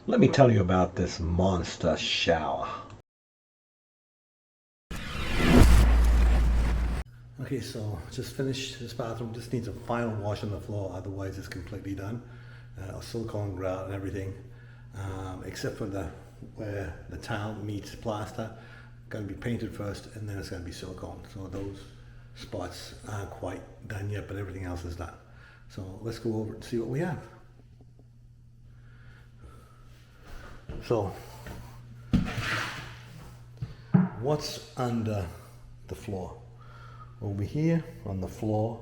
Let me tell you about this monster shower. Okay, so just finished this bathroom. Just needs a final wash on the floor, otherwise it's completely done. Silicone grout and everything, except for where the tile meets plaster. Going to be painted first, and then it's going to be silicone. So those spots aren't quite done yet, but everything else is done. So let's go over and see what we have. So, what's under the floor? Over here on the floor,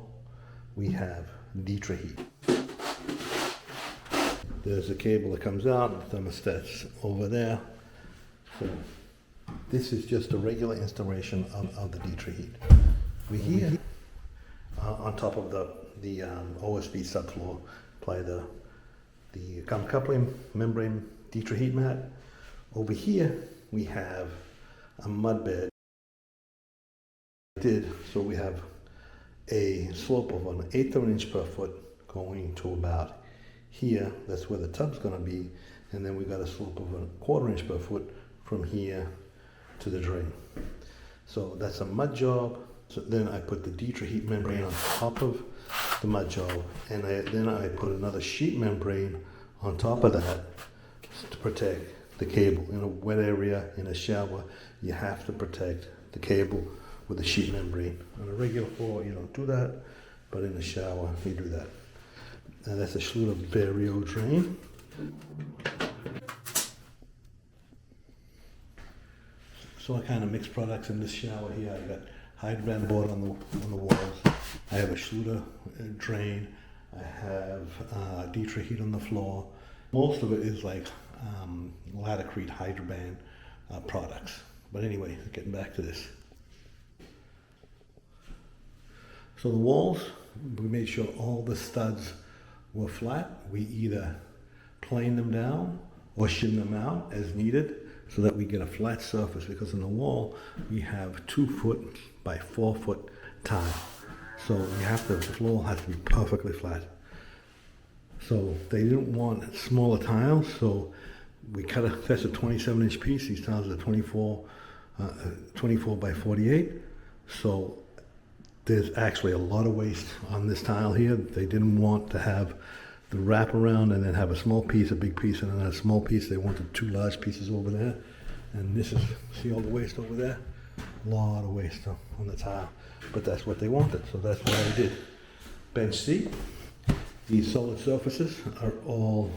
we have laticrete. There's a cable that comes out, the thermostat's over there. So this is just a regular installation of the laticrete. We here, on top of the OSB subfloor, apply the coupling membrane laticrete mat. Over here, we have a mud bed. So we have a slope of 1/8 of an inch per foot going to about here. That's where the tub's going to be, and then we got a slope of 1/4 inch per foot from here to the drain. So that's a mud job. So then I put the laticrete membrane on top of the mud job, and then I put another sheet membrane on top of that to protect the cable. In a wet area, in a shower, you have to protect the cable with a sheet membrane. On a regular floor, you don't do that, but in the shower, you do that. And that's a Schluter Vario drain. So I kind of mix products in this shower here. I got hydrovan board on the walls. I have a Schluter drain. I have laticrete on the floor. Most of it is like laticrete hydrovan products. But anyway, getting back to this. So the walls, we made sure all the studs were flat. We either plane them down or shim them out as needed so that we get a flat surface, because in the wall we have 2 foot by 4 foot tile. So the floor has to be perfectly flat. So they didn't want smaller tiles, so that's a 27-inch piece. These tiles are 24 by 48. So there's actually a lot of waste on this tile here. They didn't want to have the wraparound and then have a small piece, a big piece, and then a small piece. They wanted 2 large pieces over there. And this is, see all the waste over there? A lot of waste on the tile. But that's what they wanted, so that's what I did. Bench seat. These solid surfaces are all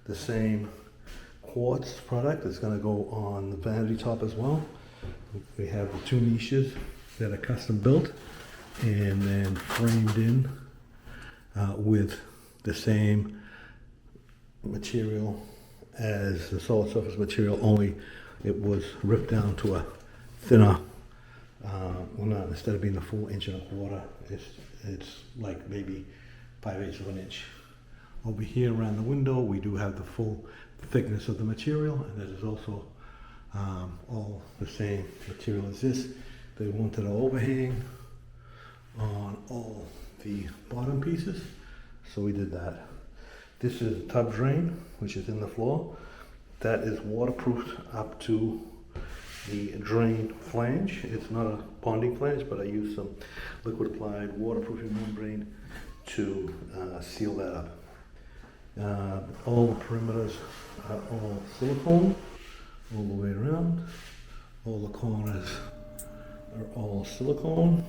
the same quartz product. It's going to go on the vanity top as well. We have the 2 niches that are custom built and then framed in with the same material as the solid surface material, only it was ripped down to a thinner, instead of being the full 1.25 inches, it's like maybe 5/8 of an inch. Over here around the window, we do have the full thickness of the material, and that is also all the same material as this. They wanted an overhang on all the bottom pieces, so we did that. This is a tub drain, which is in the floor. That is waterproofed up to the drain flange. It's not a bonding flange, but I used some liquid applied waterproofing membrane to seal that up. All the perimeters are all silicone all the way around. All the corners are all silicone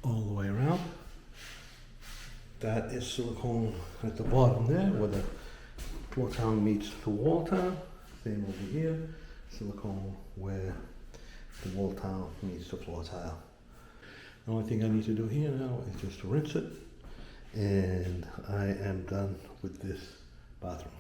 all the way around. That is silicone at the bottom there where the floor tile meets the wall tile. Same over here, silicone where the wall tile meets the floor tile. The only thing I need to do here now is just rinse it, and I am done with this bathroom.